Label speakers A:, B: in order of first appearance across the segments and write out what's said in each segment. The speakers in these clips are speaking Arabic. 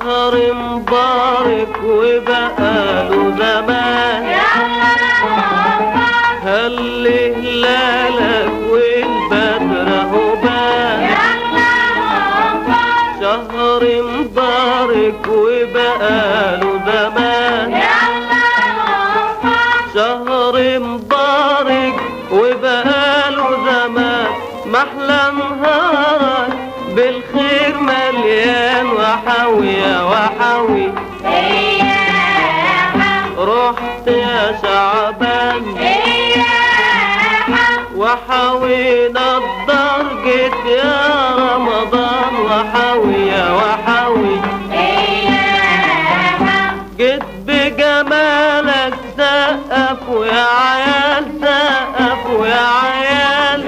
A: شهر مبارك وبقاله زمان، هل هلالك والبدر اهو بان. شهر مبارك وبقاله زمان، شهر مبارك وبقاله زمان، محلى نهارك بالخير مليان وحوي يا وحوي. رحت يا شعبان وحوينا الدرجة يا رمضان، وحوي يا وحوي. جيت بجمالك سقف ويا عيال، سقف ويا عيال.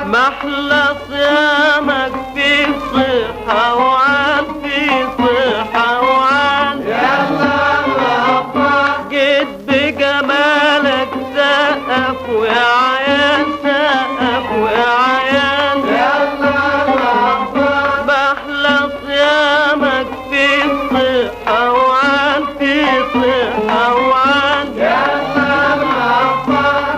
A: محلى صيامك في صحة وعال، في صحة وعال. جيت بجمالك سقف ويا عيال، سقف ويا عيال. محلى صيامك في صحة وعال، في صحة وعال.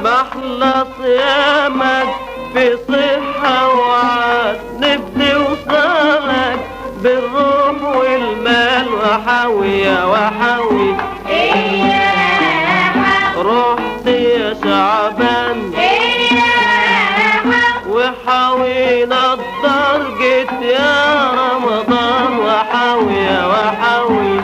A: محلى صيامك في صحة وعال. نفسي وصالك بالروح والمال، وحوي يا وحوي. رحت يا شعبان وحوينا الدرجة يا رمضان، وحوي يا وحوي.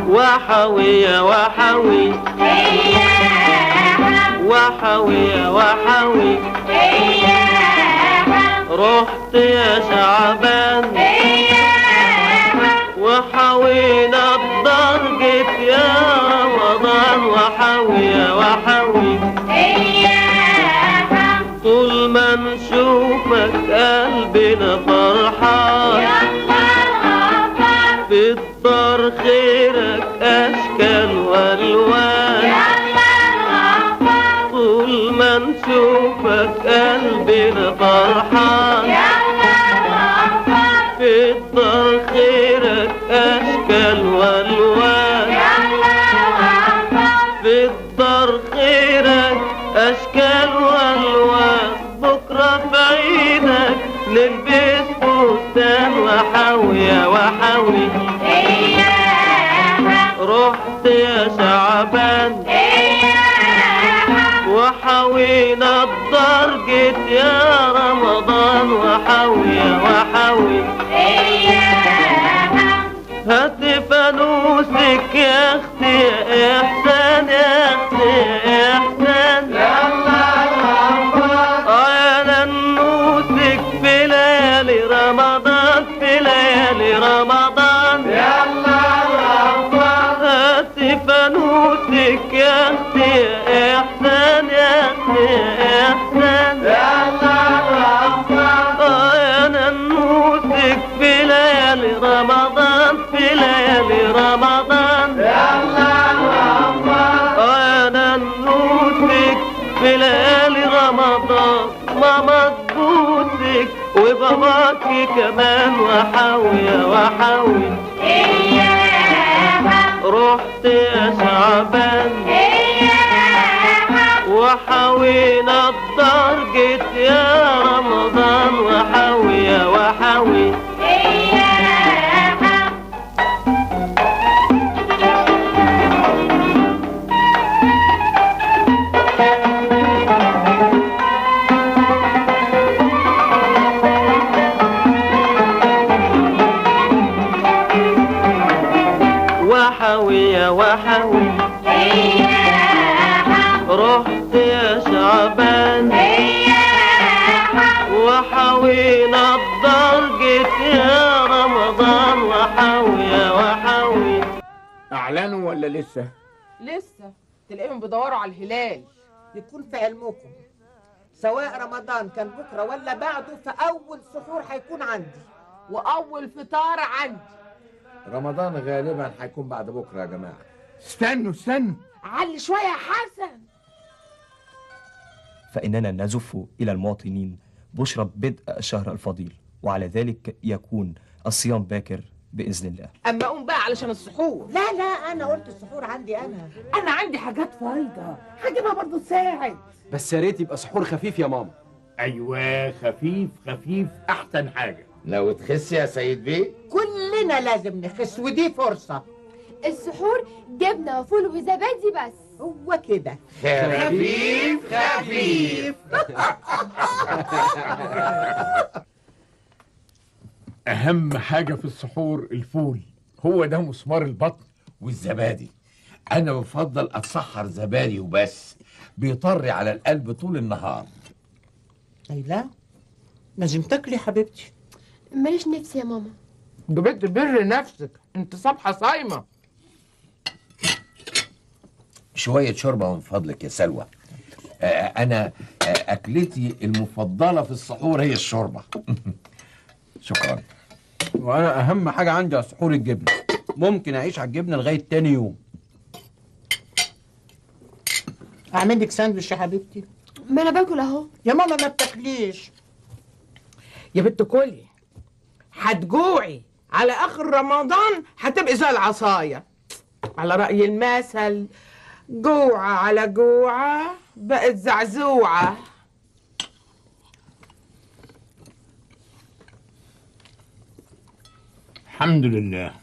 A: وحوي يا وحوي، وحوي يا وحوي. رحت يا شعبان وحوينا الدرجة يا رمضان، وحوي يا وحوي. طول ما نشوفك قلبنا فرحان، في الدار خيرك أشكال والوان. طول ما نشوفك قلبنا فرحان، في الدار خيرك أشكال والوان. في الدار خيرك أشكال والوان. بكرة في عيدك نلبس فستان، وحوي يا وحوي. رحت يا شعبان وحوينا الدرجة يا رمضان، وحوي يا وحوي. هات فانوسك يا اختي يا احسان، يا اختي يا احسان. يا ننوسك في ليالي رمضان، في ليالي رمضان. هات فانوسك يا اختي يا احسان، يا اختي يا احسان. يا ننوسك في ليالي رمضان، في ليالي رمضان. يا ننوسك في ليالي رمضان. ماما تبوسك وباباكي كمان، وحوي يا وحوي. رحت يا شعبان وحوينا الدرجة يا رمضان، وحوي يا وحوي. وحوي يا وحوي. رحت يا شعبان وحوينا الدرجة يا رمضان، وحوي يا وحوي.
B: اعلنوا ولا لسه؟
C: لسه، تلاقيهم بيدوروا على الهلال.
D: يكون في علمكم سواء رمضان كان بكره ولا بعده، فاول سحور هيكون عندي
C: واول فطار عندي.
E: رمضان غالبا هيكون بعد بكره يا جماعه.
B: استنوا
C: علي شويه يا حسن.
F: فإننا نزف إلى المواطنين بشرى بدء الشهر الفضيل، وعلى ذلك يكون الصيام باكر بإذن الله.
C: اما اقوم بقى علشان السحور.
D: لا انا قلت السحور عندي
C: انا عندي حاجات فايضه هجيبها برضه تساعد.
G: بس يا ريت يبقى سحور خفيف يا ماما.
B: ايوه، خفيف خفيف احسن حاجه.
E: لو تخس يا سيد بيه
D: كلنا لازم نخس ودي فرصة.
H: السحور جبنة وفول وزبادي بس.
D: هو كده
E: خفيف خفيف.
B: اهم حاجه في السحور الفول، هو ده مسمار البطن.
E: والزبادي انا بفضل اتسحر زبادي وبس، بيطري على القلب طول النهار.
D: لا لازم تاكلي حبيبتي.
H: ماليش نفسي يا ماما.
C: ده بنت بر نفسك، انت صبحه صايمه.
E: شوية شوربة من فضلك يا سلوى. أنا أكلتي المفضلة في السحور هي الشوربة. شكرا.
G: وانا اهم حاجه عندي على السحور الجبنه، ممكن اعيش على الجبنه لغايه تاني يوم.
D: اعمل لك ساندوتش يا حبيبتي.
H: ما انا باكل اهو.
D: يا ماما ما بتاكليش.
C: يا بنت كلي، هتجوعي على اخر رمضان هتبقي زي العصايه. على رأي المثل، جوعة على جوعة بقت زعزوعة.
B: الحمد لله.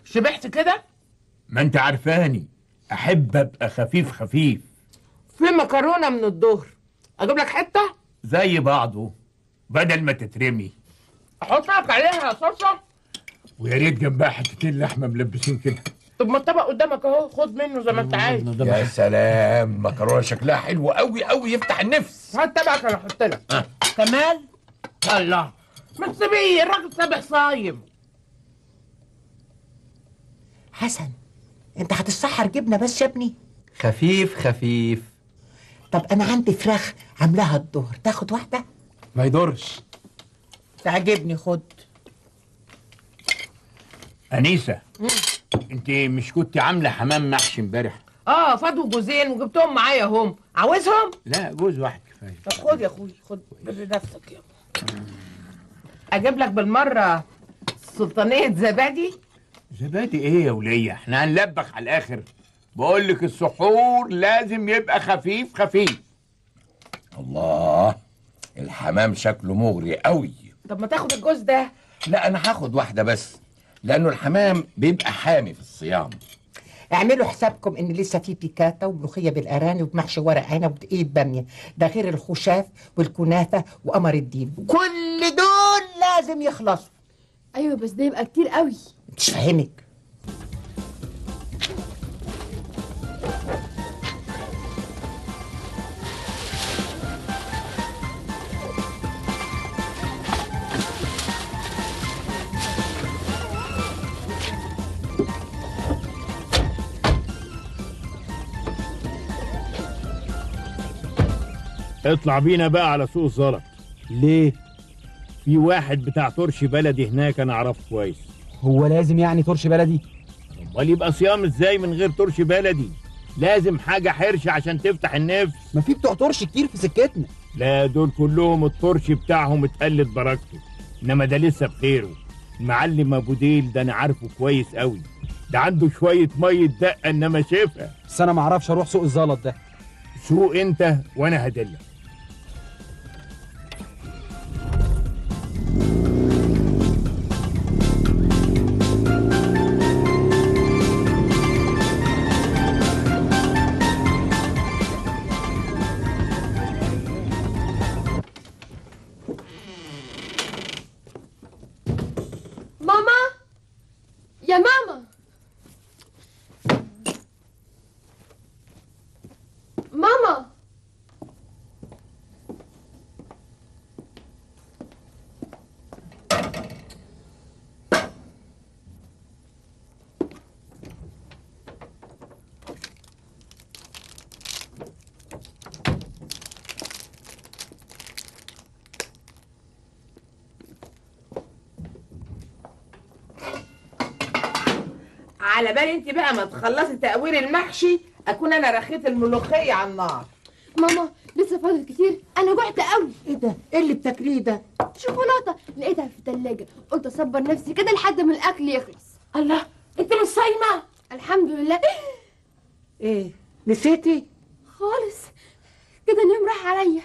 C: شبعت كده؟
B: ما انت عارفاني احب ابقى خفيف خفيف.
C: في مكرونة من الظهر، اجيب لك حتة؟
B: زي بعضه بدل ما تترمي.
C: احط لك عليها صلصة؟
B: ويا ريت جنبها حتتين لحمه ملبسين كده.
C: طب ما الطبق قدامك اهو، خد منه زي ما انت عايز.
E: يا سلام، مكرونة شكلها حلو قوي قوي يفتح النفس.
C: هات طبقك انا احط لك.
D: كمال
C: الله، ما تسيبيه الراجل سابح صايم.
D: حسن، انت هتتسحر جبنة بس يا ابني؟
G: خفيف خفيف.
D: طب انا عندي فراخ عاملاها الظهر، تاخد واحدة؟
G: ما يضرش.
D: تعجبني، خد.
B: انيسه، انت مش كنت عامله حمام محشي امبارح؟
C: فضوا جوزين وجبتهم معايا هم، عاوزهم؟
B: لا، جوز واحد كفايه.
C: طب خد يا اخوي، خد بر نفسك يا اجيب لك بالمره سلطانيه زبادي.
B: زبادي ايه يا وليه؟ احنا هنلبخ على الاخر. بقول لك السحور لازم يبقى خفيف خفيف.
E: الله، الحمام شكله مغري قوي.
C: طب ما تاخد الجوز ده.
E: لا أنا هاخد واحدة بس، لأنه الحمام بيبقى حامي في الصيام.
D: اعملوا حسابكم ان لسه في بيكاتا وملوخيه بالارانب ومحشي ورق عنب ودقيق باميه، ده غير الخشاف والكنافه وقمر الدين، كل دول لازم يخلصوا.
H: ايوه بس ده يبقى كتير قوي.
D: مش فاهمك.
I: اطلع بينا بقى على سوق الزلط.
G: ليه؟
I: في واحد بتاع ترش بلدي هناك انا اعرفه كويس.
G: هو لازم يعني ترش بلدي؟
I: امال يبقى صيام ازاي من غير ترش بلدي؟ لازم حاجه حرشه عشان تفتح النفس.
G: ما في بتوع ترش كتير في سكتنا.
I: لا، دول كلهم الترش بتاعهم اتقلت بركته، انما ده لسه بخيره. المعلم ابو ديل ده انا عارفه كويس قوي، ده عنده شويه ميه دقه انما شايفها.
G: بس انا ما اعرفش اروح سوق الزلط ده.
I: سوق انت وانا هدلك.
H: ماما، يا ماما، ماما.
C: على بالي انت بقى ما تخلصي تقوير المحشي اكون انا رخيت الملوخيه على النار.
H: ماما لسه فاضل كتير، انا جعت قوي.
D: ايه ده؟ ايه اللي بتاكليه ده؟
H: شوكولاته لقيتها في الثلاجه، قلت اصبر نفسي كده لحد ما الاكل يخلص.
C: الله، انت مش صايمه؟
H: الحمد لله.
D: ايه نسيتي؟
H: خالص كده اليوم راح عليا.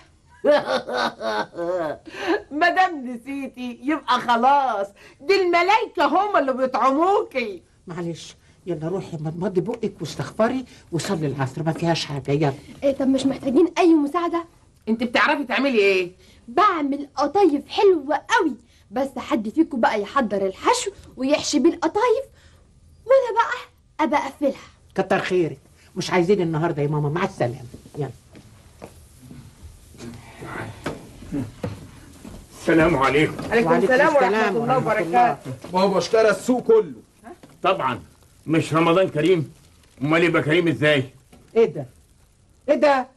C: ما دام نسيتي يبقى خلاص، دي الملايكه هم اللي بيطعموكي.
D: معلش، يلا روحي مضمضي بقك واستغفري وصلي العصر، ما فيهاش حاجه. يلا.
H: إيه طب مش محتاجين اي مساعده؟
C: انت بتعرفي تعملي ايه؟
H: بعمل قطايف حلوه قوي، بس حد فيكم بقى يحضر الحشو ويحشي بيه القطايف وانا بقى ابقى اقفلها.
D: كتر خيرك، مش عايزين النهارده يا ماما. مع السلامه. يلا.
I: السلام عليكم.
C: عليكم السلام ورحمه الله وبركاته.
G: بابا اشترى السوق كله.
I: طبعا مش رمضان كريم، امال يبقى كريم ازاي؟
D: ايه ده؟ ايه ده؟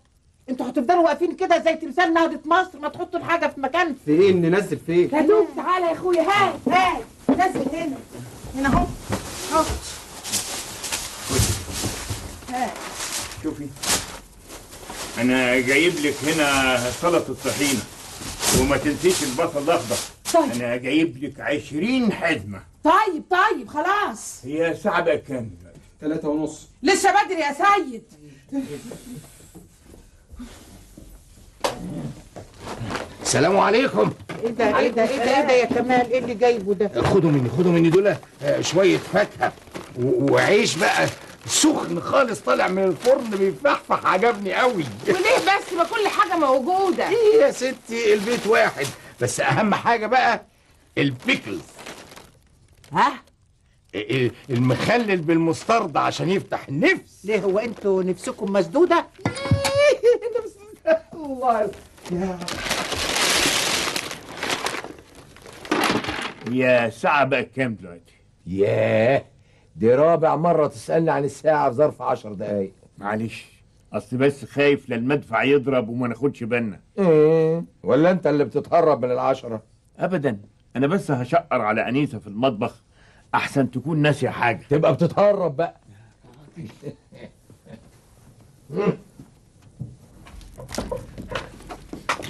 D: انتوا هتفضلوا واقفين كده زي تمثال نهضة مصر؟ ما تحطوا الحاجه في مكان.
G: فين ننزل فين؟
C: كادوك تعالى يا اخويا، هات نزل هنا. هنا اهو اهو.
I: شوفي، انا جايب لك هنا سلطه الطحينه، وما تنسيش البصل الاخضر.
C: طيب.
I: انا جايب لك 20 حزمه.
C: طيب خلاص.
I: هي الساعه بقى كام دلوقتي؟
G: 3:30.
C: لسه بدري يا سيد.
E: السلام عليكم.
D: ايه ده؟ ايه ده؟ ايه ده؟ ايه ده يا كمال؟ ايه اللي جايبه ده؟
E: خدوا مني دول شويه فاكهه وعيش بقى سخن خالص طالع من الفرن بيفحفح، عجبني قوي.
C: وليه بس؟ ما كل حاجه موجوده.
E: ايه يا ستي، البيت واحد، بس اهم حاجه بقى البيكلز.
C: ها؟
E: المخلل بالمستردة عشان يفتح النفس.
D: ليه، هو انتوا نفسكم مسدوده؟
E: الله.
I: يا الساعه بقى كام دلوقتي؟
E: ياه، دي رابع مرة تسألني عن الساعة في ظرف 10 دقايق.
I: معلش، اصل بس خايف للمدفع يضرب وما ناخدش بالنا.
E: ولا انت اللي بتتهرب من ال10؟
I: ابدا، انا بس هشقر على انيسه في المطبخ احسن تكون ناسيه حاجه.
E: تبقى بتتهرب بقى.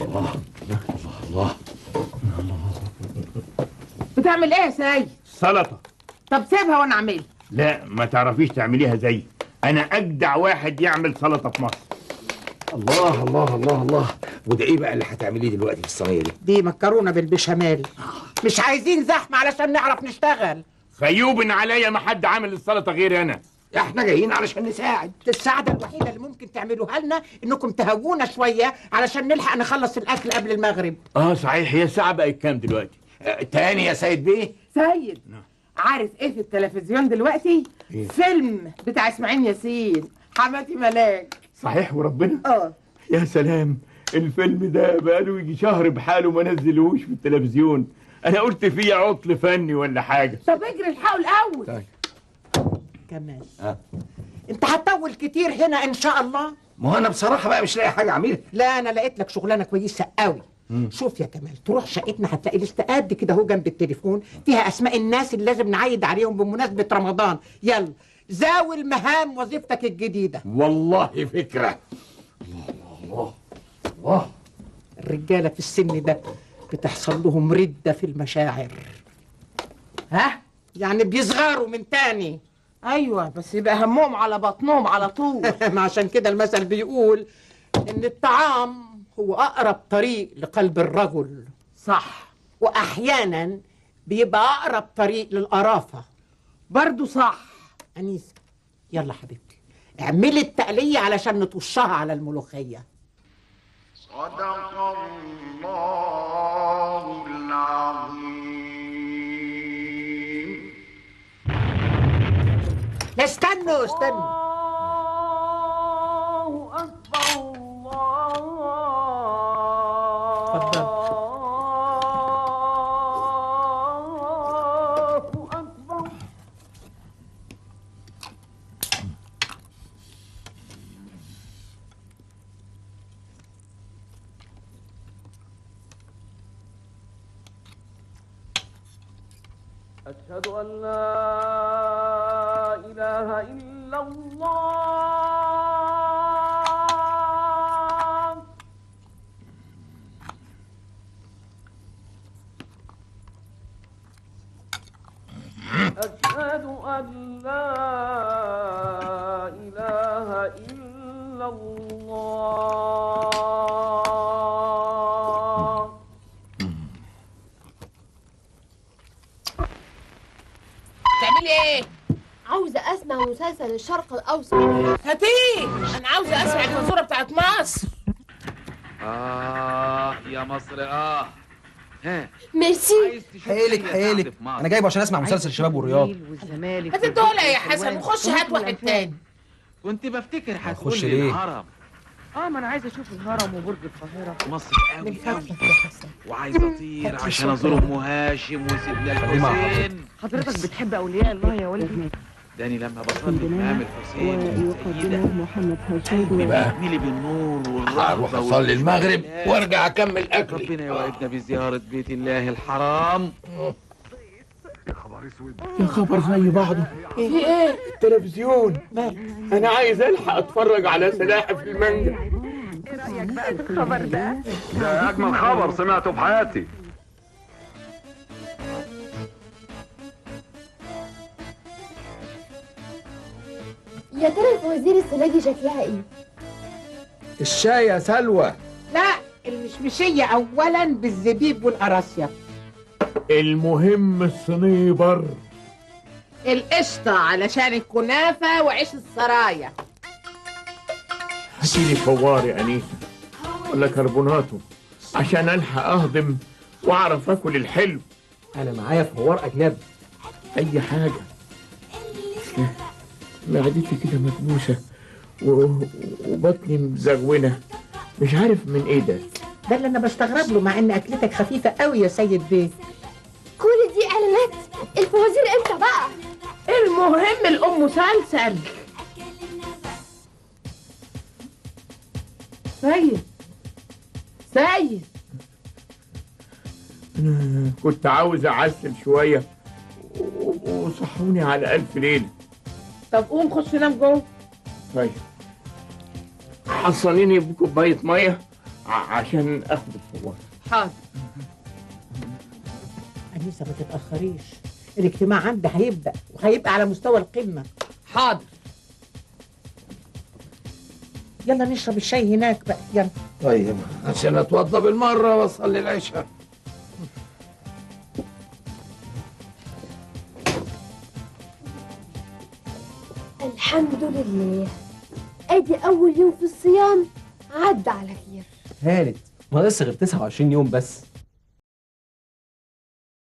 E: الله.
C: بتعمل ايه يا سيد؟
I: سلطه.
C: طب سيبها وانا اعملها.
I: لا، ما تعرفيش تعمليها زي انا اجدع واحد يعمل سلطه في مصر.
E: الله. وده ايه بقى اللي هتعمليه دلوقتي في الصينيه دي؟
D: دي مكرونه بالبشاميل. مش عايزين زحمه علشان نعرف نشتغل.
I: خيوب عليا، ما حد عامل السلطه غيري انا.
E: احنا جايين علشان نساعد.
D: السعاده الوحيده اللي ممكن تعملوها لنا انكم تهوونا شويه علشان نلحق نخلص الاكل قبل المغرب.
I: صحيح، هي الساعه بقت كام دلوقتي؟
E: تاني يا سيد بيه.
C: سيد، عارف ايه في التلفزيون دلوقتي؟
I: إيه؟
C: فيلم بتاع اسماعيل ياسين، حماتي ملاك.
I: صحيح وربنا. يا سلام، الفيلم ده بقاله يجي شهر بحاله ما نزلوش في التلفزيون. انا قلت فيه عطل فني ولا حاجه.
C: طب اجري الحقوا الاول.
E: طيب.
D: كمان انت هتطول كتير هنا ان شاء الله.
E: ما هو انا بصراحه بقى مش لاقي حاجه اعملها.
D: لا، انا لقيت لك شغلانه كويسه قوي. شوف يا كمال، تروح شقتنا هتلاقي لسه قد كده اهو جنب التليفون فيها اسماء الناس اللي لازم نعيد عليهم بمناسبه رمضان. يلا زاوي المهام وظيفتك الجديده.
E: والله فكره. الله.
D: الرجاله في السن ده بتحصل لهم رده في المشاعر.
C: ها؟
D: يعني بيصغروا من تاني.
C: ايوه، بس يبقى همهم على بطنهم على طول.
D: ما عشان كده المثل بيقول ان الطعام هو اقرب طريق لقلب الرجل.
C: صح.
D: واحيانا بيبقى اقرب طريق للقرافه.
C: برضو صح.
D: انيسه، يلا حبيبتي اعملي التقليه علشان نطشها على الملوخيه.
J: صدق الله العظيم.
D: لا استنوا.
A: الله أكبر. الله
D: اتفضل.
A: أكبر. أشهد أن لا إله إلا الله. أشهد أن لا إله إلا الله.
C: تعملي ايه؟
H: عاوزة أسمع مسلسل الشرق الأوسط.
C: هاتيه، أنا عاوزة أسمع الفزورة بتاعت مصر.
K: يا مصر ها
H: ميرسي.
G: حيلك انا جايبه عشان اسمع مسلسل الشباب والرياض.
C: هات الدولة يا حسن وخش هات واحد تاني.
K: كنت بفتكر هتقول
G: أخش
K: لي
G: ليه؟
K: الهرم.
L: ما انا عايزه اشوف الهرم وبرج القاهره.
K: مصر
C: من
K: قوي
C: فضلك يا حسن.
K: وعايز اطير عشان ازور ام هاشم وسيدنا الحسين.
L: حضرتك بتحب اولياء الله يا ولدي؟
K: داني لما بصلي امام الحسين والسيده بيحملي بالنور والرحمه.
E: هروح اصلي المغرب وارجع اكمل اكلي.
K: ربنا يوعدنا بزياره بيت الله الحرام.
B: يا خبر زي بعضه.
C: في ايه؟
B: التلفزيون انا عايز الحق اتفرج على سلاحف المانجا.
L: ايه رايك بقى في الخبر ده؟
M: ده اجمل خبر سمعته في حياتي.
H: يا ترى الفوازير السنة دي شكلها ايه؟
E: الشاي يا سلوى.
D: لا المشمشية أولا بالزبيب والقراصية.
B: المهم الصنيبر.
C: القشطة علشان الكنافة وعيش السرايا.
B: هاتيلي فوار يا أنيسة ولا كربوناتو عشان ألحق أهضم وأعرف آكل الحلو.
G: انا معايا فوار اجنبي.
B: أي حاجة. معدتي كده مكبوسة وبطني مزغونة مش عارف من إيه ده.
D: ده اللي أنا بستغرب له مع إن أكلتك خفيفة قوي يا سيد بيه.
H: كل دي إعلانات. الفوازير امتى بقى؟
C: المهم الأم مسلسل. سيد
B: أنا كنت عاوز أعسل شوية وصحوني على ألف ليلة.
C: طب قوم خش نام جوه.
B: طيب حصليني بكوباية مية عشان اخد الفوار.
C: حاضر.
D: أنيسة ما تتأخريش، الاجتماع عندي هيبقى على مستوى القمة.
C: حاضر.
D: يلا نشرب الشاي هناك بقى يلا.
E: طيب عشان اتوضى بالمره واصلي العشاء.
H: الحمد لله. ادي اول يوم في الصيام عدى على خير.
F: هانت ما لسه غير 29 يوم بس.